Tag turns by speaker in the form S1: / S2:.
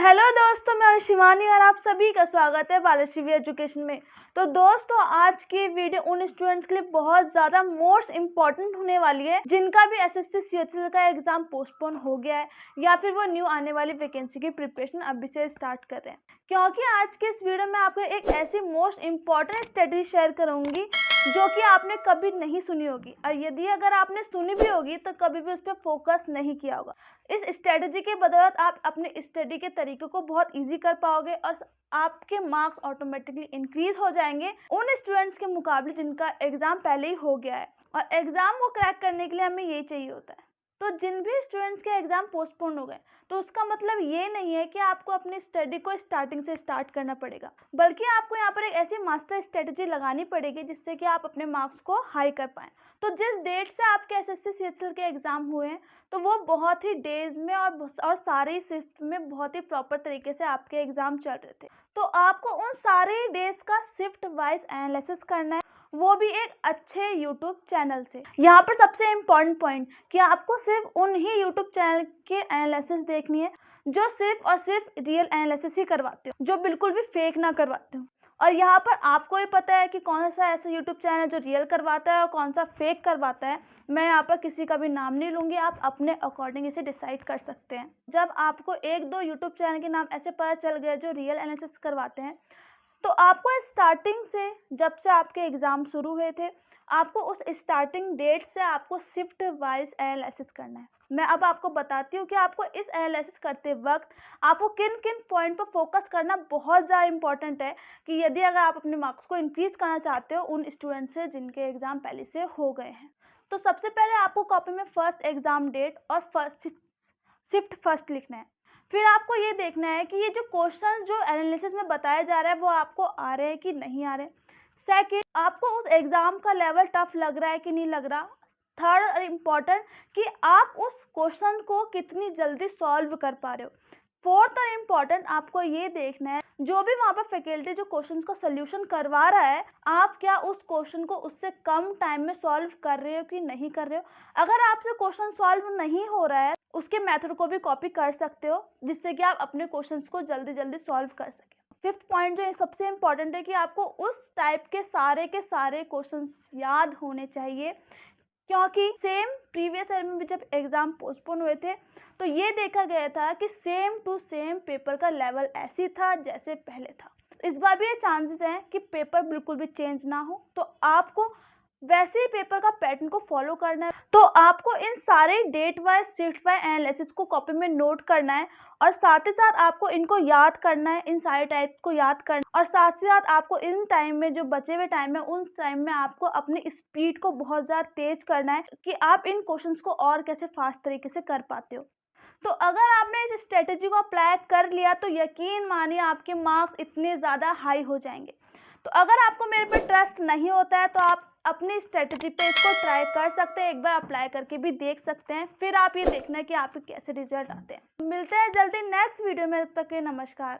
S1: Hello दोस्तों, मैं शिवानी और आप सभी का स्वागत है बालाशिवी एजुकेशन में। तो दोस्तों, आज की वीडियो उन स्टूडेंट्स के लिए बहुत ज़्यादा मोस्ट इम्पॉर्टेंट होने वाली है जिनका भी एसएससी सीएचएसएल का एग्ज़ाम पोस्टपोन हो गया है या फिर वो न्यू आने वाली वैकेंसी की प्रिपरेशन अभी से स्टार्ट कर रहे हैं। क्योंकि आज के इस वीडियो में आपको एक ऐसी मोस्ट इम्पॉर्टेंट स्ट्रेटजी शेयर करूँगी जो कि आपने कभी नहीं सुनी होगी, और यदि अगर आपने सुनी भी होगी तो कभी भी उस पर फोकस नहीं किया होगा। इस स्ट्रेटजी के बदौलत आप अपने स्टडी के तरीके को बहुत इजी कर पाओगे और आपके मार्क्स ऑटोमेटिकली इंक्रीज हो जाएंगे उन स्टूडेंट्स के मुकाबले जिनका एग्जाम पहले ही हो गया है। और एग्जाम को क्रैक करने के लिए हमें यही चाहिए होता है। तो जिन भी स्टूडेंट्स के एग्जाम पोस्टपोन हो गए तो उसका मतलब ये नहीं है कि आपको अपनी स्टडी को स्टार्टिंग से स्टार्ट करना पड़ेगा, बल्कि आपको यहाँ पर एक ऐसी मास्टर स्ट्रेटजी लगानी पड़ेगी जिससे कि आप अपने मार्क्स को हाई कर पाएँ। तो जिस डेट से आपके एसएससी सीएचएसएल के एग्जाम हुए हैं तो वो बहुत ही डेज में और सारे शिफ्ट में बहुत ही प्रॉपर तरीके से आपके एग्जाम चल रहे थे। तो आपको उन सारे डेज का शिफ्ट वाइज एनालिसिस करना है, वो भी एक अच्छे यूट्यूब चैनल से। यहाँ पर सबसे इम्पोर्टेंट पॉइंट कि आपको सिर्फ उन ही यूट्यूब चैनल के एनालिसिस देखनी है जो सिर्फ और सिर्फ रियल एनालिसिस ही करवाते हो, जो बिल्कुल भी फेक ना करवाते हो। और यहाँ पर आपको ही पता है कि कौन सा ऐसा यूट्यूब चैनल है जो रियल करवाता है और कौन सा फेक करवाता है। मैं यहाँ पर किसी का भी नाम नहीं लूँगी, आप अपने अकॉर्डिंग इसे डिसाइड कर सकते हैं। जब आपको एक दो यूट्यूब चैनल के नाम ऐसे पता चल गए जो रियल एनालिसिस करवाते हैं, तो आपको स्टार्टिंग से, जब से आपके एग्ज़ाम शुरू हुए थे, आपको उस स्टार्टिंग डेट से आपको शिफ्ट वाइज एनालिसिस करना है। मैं अब आपको बताती हूँ कि आपको इस एनालिसिस करते वक्त आपको किन किन पॉइंट पर फोकस करना बहुत ज़्यादा इंपॉर्टेंट है कि यदि अगर आप अपने मार्क्स को इंक्रीज़ करना चाहते हो उन स्टूडेंट से जिनके एग्ज़ाम पहले से हो गए हैं। तो सबसे पहले आपको कॉपी में फर्स्ट एग्ज़ाम डेट और शिफ्ट फर्स्ट लिखना है। फिर आपको ये देखना है कि ये जो क्वेश्चन जो एनालिसिस में बताया जा रहा है वो आपको आ रहे हैं कि नहीं आ रहे। सेकंड, आपको उस एग्ज़ाम का लेवल टफ लग रहा है कि नहीं लग रहा। थर्ड और इम्पॉर्टेंट कि आप उस क्वेश्चन को कितनी जल्दी सॉल्व कर पा रहे हो। फोर्थ और इम्पॉर्टेंट, आपको ये देखना है जो भी वहाँ पर फैकल्टी जो क्वेश्चन का सोल्यूशन करवा रहा है, आप क्या उस क्वेश्चन को उससे कम टाइम में सॉल्व कर रहे हो कि नहीं कर रहे हो। अगर आपसे क्वेश्चन सॉल्व नहीं हो रहा है, उसके मेथड को भी कॉपी कर सकते हो जिससे कि आप अपने क्वेश्चंस को जल्दी जल्दी सॉल्व कर सकें। फिफ्थ पॉइंट जो सबसे इम्पॉर्टेंट है कि आपको उस टाइप के सारे क्वेश्चंस याद होने चाहिए, क्योंकि सेम प्रीवियस ईयर में भी जब एग्ज़ाम पोस्टपोन हुए थे तो ये देखा गया था कि सेम टू सेम पेपर का लेवल ऐसी था जैसे पहले था। इस बार भी ये चांसेस हैं कि पेपर बिल्कुल भी चेंज ना हो, तो आपको वैसे ही पेपर का पैटर्न को फॉलो करना है। तो आपको इन सारे date wise shift wise analysis को कॉपी में नोट करना है और साथ ही साथ आपको इनको याद करना है, इन सारे टाइप्स को याद करना, और साथ ही साथ आपको इन टाइम में जो बचे हुए टाइम है उन टाइम में आपको अपनी स्पीड को बहुत ज़्यादा तेज करना है कि आप इन क्वेश्चंस को और कैसे फास्ट तरीके से कर पाते हो। तो अगर आपने इस स्ट्रेटेजी को अप्लाई कर लिया तो यकीन मानिए आपके मार्क्स इतने ज़्यादा हाई हो जाएंगे। तो अगर आपको मेरे पे ट्रस्ट नहीं होता है तो आप अपनी स्ट्रेटजी पे इसको ट्राई कर सकते हैं, एक बार अप्लाई करके भी देख सकते हैं, फिर आप ये देखना है कि आपके कैसे रिजल्ट आते हैं। मिलते हैं जल्दी नेक्स्ट वीडियो में, तब तक के नमस्कार।